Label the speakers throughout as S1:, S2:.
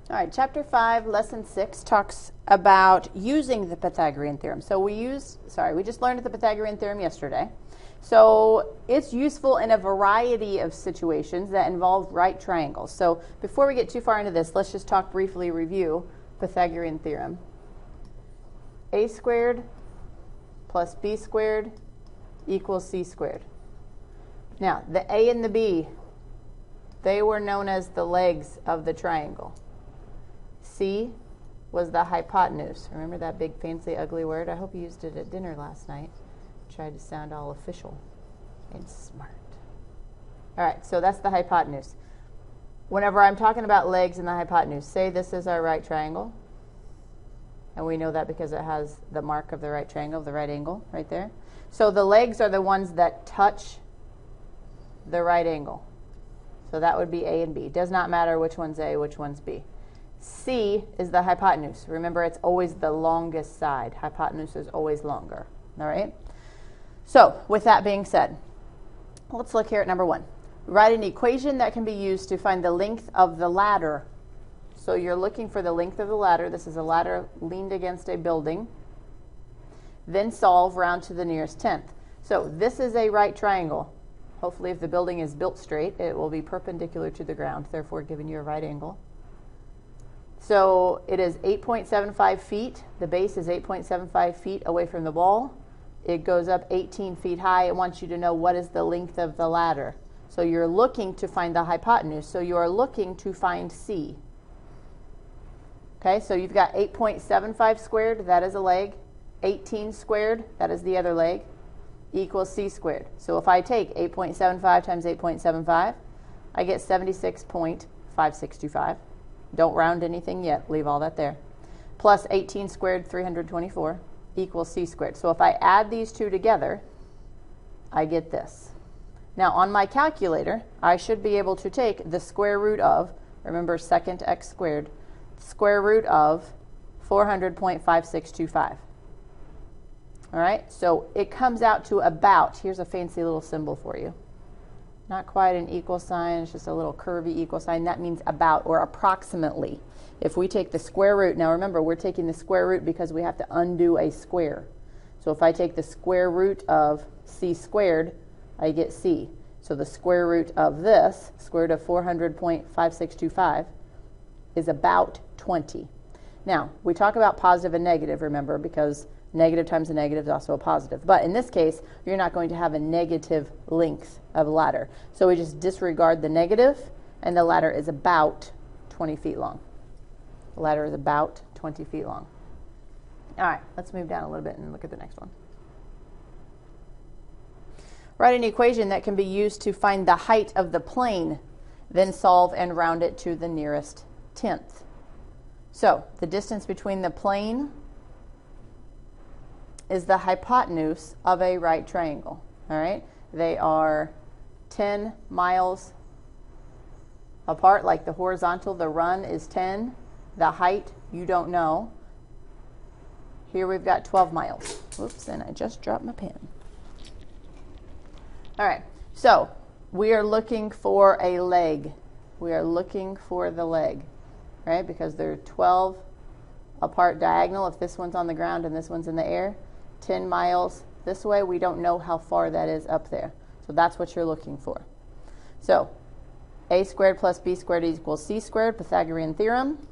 S1: All right, chapter 5, lesson 6 talks about using the Pythagorean theorem. So we just learned the Pythagorean theorem yesterday. So it's useful in a variety of situations that involve right triangles. So before we get too far into this, let's just briefly review Pythagorean theorem. A squared plus b squared equals c squared. Now, the a and the b, they were known as the legs of the triangle. C was the hypotenuse. Remember that big, fancy, ugly word? I hope you used it at dinner last night. Tried to sound all official and smart. All right, so that's the hypotenuse. Whenever I'm talking about legs and the hypotenuse, say this is our right triangle. And we know that because it has the mark of the right triangle, the right angle right there. So the legs are the ones that touch the right angle. So that would be A and B. Does not matter which one's A, which one's B. C is the hypotenuse. Remember, it's always the longest side. Hypotenuse is always longer. All right? So, with that being said, let's look here at number 1. Write an equation that can be used to find the length of the ladder. So you're looking for the length of the ladder. This is a ladder leaned against a building. Then solve round to the nearest tenth. So this is a right triangle. Hopefully, if the building is built straight, it will be perpendicular to the ground, therefore giving you a right angle. So it is 8.75 feet. The base is 8.75 feet away from the wall. It goes up 18 feet high. It wants you to know what is the length of the ladder. So you're looking to find the hypotenuse. So you are looking to find C. Okay, so you've got 8.75 squared, that is a leg. 18 squared, that is the other leg, equals C squared. So if I take 8.75 times 8.75, I get 76.5625. Don't round anything yet. Leave all that there. Plus 18 squared, 324, equals C squared. So if I add these two together, I get this. Now, on my calculator, I should be able to take the square root of, remember secant x squared, square root of 400.5625. All right? So it comes out to about, here's a fancy little symbol for you. Not quite an equal sign, it's just a little curvy equal sign. That means about or approximately. If we take the square root, now remember, we're taking the square root because we have to undo a square. So if I take the square root of c squared, I get c. So the square root of this, square root of 400.5625, is about 20. Now, we talk about positive and negative, remember, because negative times a negative is also a positive. But in this case, you're not going to have a negative length of ladder. So we just disregard the negative, and the ladder is about 20 feet long. The ladder is about 20 feet long. All right, let's move down a little bit and look at the next one. Write an equation that can be used to find the height of the plane, then solve and round it to the nearest tenth. So the distance between the plane is the hypotenuse of a right triangle. All right? They are 10 miles apart, like the horizontal. The run is 10. The height, you don't know. Here we've got 12 miles. Whoops, and I just dropped my pen. All right, so we are looking for a leg. We are looking for the leg, right? Because they're 12 apart diagonal. If this one's on the ground and this one's in the air, 10 miles this way, we don't know how far that is up there. So that's what you're looking for. So a squared plus b squared equals c squared, Pythagorean theorem.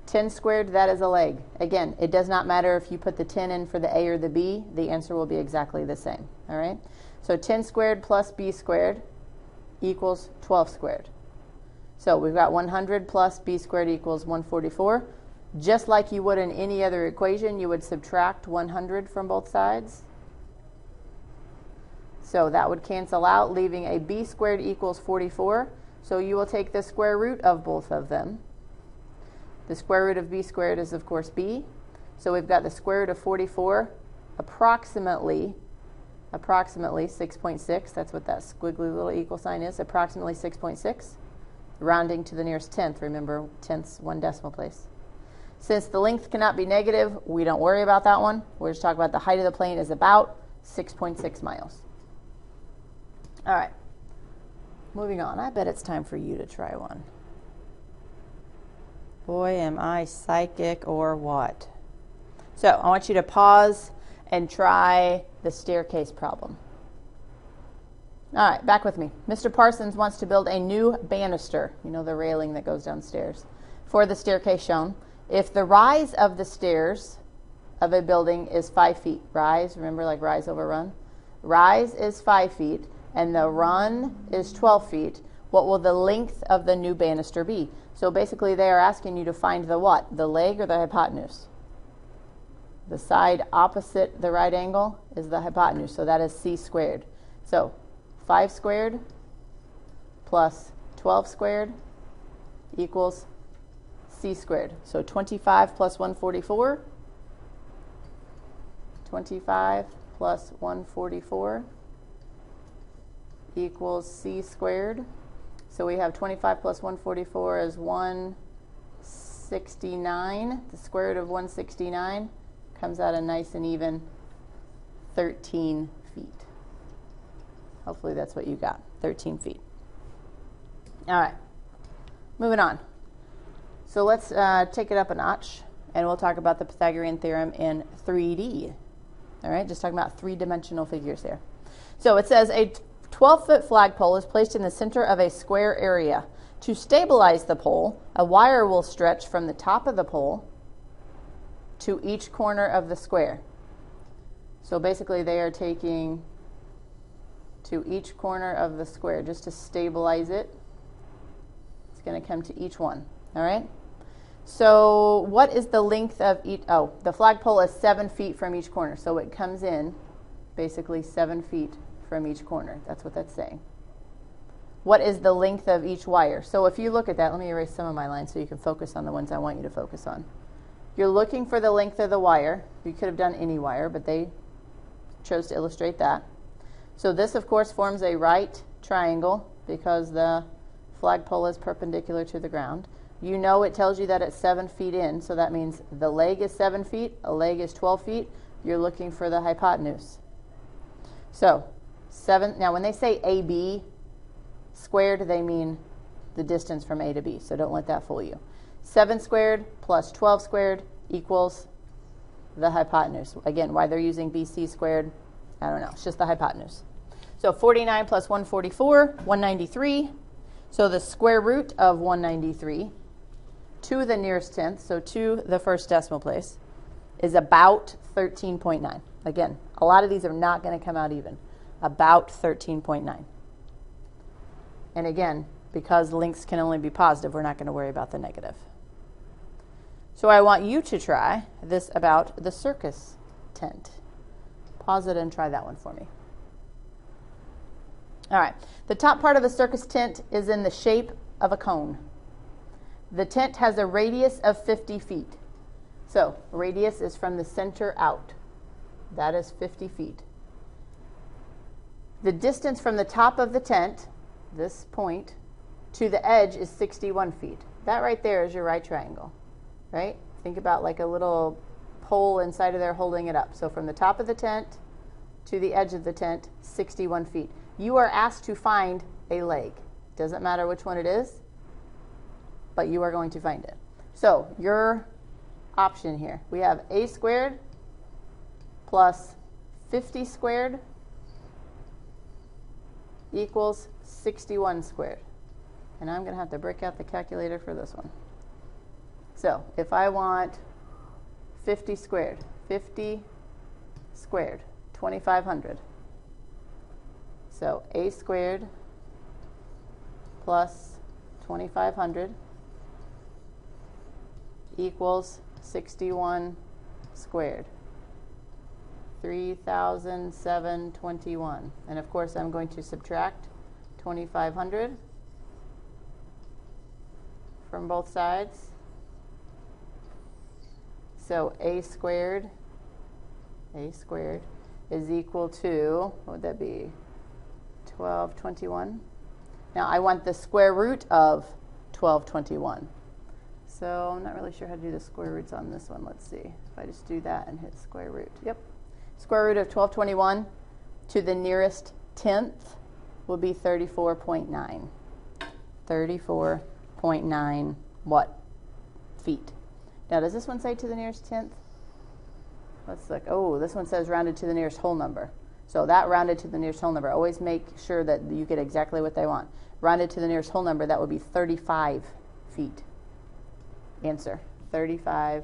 S1: 10 squared, that is a leg. Again, it does not matter if you put the 10 in for the a or the b, the answer will be exactly the same. All right? So 10 squared plus b squared equals 12 squared. So we've got 100 plus b squared equals 144. Just like you would in any other equation, you would subtract 100 from both sides. So that would cancel out, leaving a b squared equals 44. So you will take the square root of both of them. The square root of b squared is, of course, b. So we've got the square root of 44, approximately 6.6. That's what that squiggly little equal sign is, approximately 6.6. Rounding to the nearest tenth. Remember, tenths, one decimal place. Since the length cannot be negative, we don't worry about that one. We're just talking about the height of the plane is about 6.6 miles. All right, moving on. I bet it's time for you to try one. Boy, am I psychic or what? So I want you to pause and try the staircase problem. All right, back with me. Mr. Parsons wants to build a new banister, you know, the railing that goes downstairs, for the staircase shown. If the rise of the stairs of a building is 5 feet, rise, remember like rise over run? Rise is 5 feet and the run is 12 feet. What will the length of the new banister be? So basically they are asking you to find the what? The leg or the hypotenuse? The side opposite the right angle is the hypotenuse, so that is c squared. So 5 squared plus 12 squared equals c squared. So 25 plus 144. 25 plus 144 equals c squared. So we have 25 plus 144 is 169. The square root of 169 comes out a nice and even 13 feet. Hopefully that's what you got, 13 feet. All right, moving on. So let's take it up a notch, and we'll talk about the Pythagorean theorem in 3D. All right, just talking about three-dimensional figures here. So it says a 12-foot flagpole is placed in the center of a square area. To stabilize the pole, a wire will stretch from the top of the pole to each corner of the square. So basically they are taking to each corner of the square just to stabilize it. It's going to come to each one. All right? So what is the length of each? Oh, the flagpole is 7 feet from each corner. So it comes in basically 7 feet from each corner. That's what that's saying. What is the length of each wire? So if you look at that, let me erase some of my lines so you can focus on the ones I want you to focus on. You're looking for the length of the wire. You could have done any wire, but they chose to illustrate that. So this, of course, forms a right triangle because the flagpole is perpendicular to the ground. You know it tells you that it's 7 feet in, so that means the leg is 7 feet, a leg is 12 feet. You're looking for the hypotenuse. So 7, now when they say AB squared, they mean the distance from A to B, so don't let that fool you. 7 squared plus 12 squared equals the hypotenuse. Again, why they're using BC squared, I don't know. It's just the hypotenuse. So 49 plus 144, 193. So the square root of 193 to the nearest tenth, so to the first decimal place, is about 13.9. Again, a lot of these are not going to come out even. About 13.9. And again, because lengths can only be positive, we're not going to worry about the negative. So I want you to try this about the circus tent. Pause it and try that one for me. All right. The top part of a circus tent is in the shape of a cone. The tent has a radius of 50 feet. So radius is from the center out. That is 50 feet. The distance from the top of the tent, this point, to the edge is 61 feet. That right there is your right triangle, right? Think about like a little pole inside of there holding it up. So from the top of the tent to the edge of the tent, 61 feet. You are asked to find a leg. Doesn't matter which one it is, but you are going to find it. So your option here, we have a squared plus 50 squared equals 61 squared. And I'm going to have to break out the calculator for this one. So if I want 50 squared, 2,500. So a squared plus 2,500 equals 61 squared. 3,721. And of course I'm going to subtract 2,500 from both sides. So a squared is equal to, what would that be? 1221. Now I want the square root of 1221. So I'm not really sure how to do the square roots on this one. Let's see. If I just do that and hit square root. Yep. Square root of 1221 to the nearest tenth will be 34.9. 34.9 what? feet. Now, does this one say to the nearest tenth? Let's look. Oh, this one says rounded to the nearest whole number. So that rounded to the nearest whole number. Always make sure that you get exactly what they want. Rounded to the nearest whole number, that would be 35 feet. Answer, 35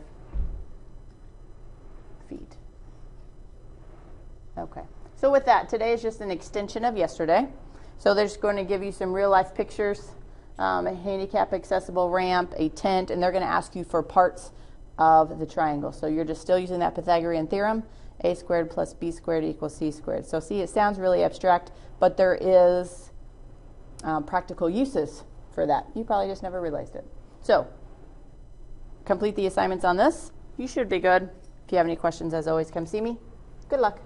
S1: feet. Okay. So with that, today is just an extension of yesterday. So they're just going to give you some real life pictures, a handicap accessible ramp, a tent, and they're going to ask you for parts of the triangle. So you're just still using that Pythagorean theorem, a squared plus b squared equals c squared. So see, it sounds really abstract, but there is practical uses for that. You probably just never realized it. So complete the assignments on this. You should be good. If you have any questions, as always, come see me. Good luck.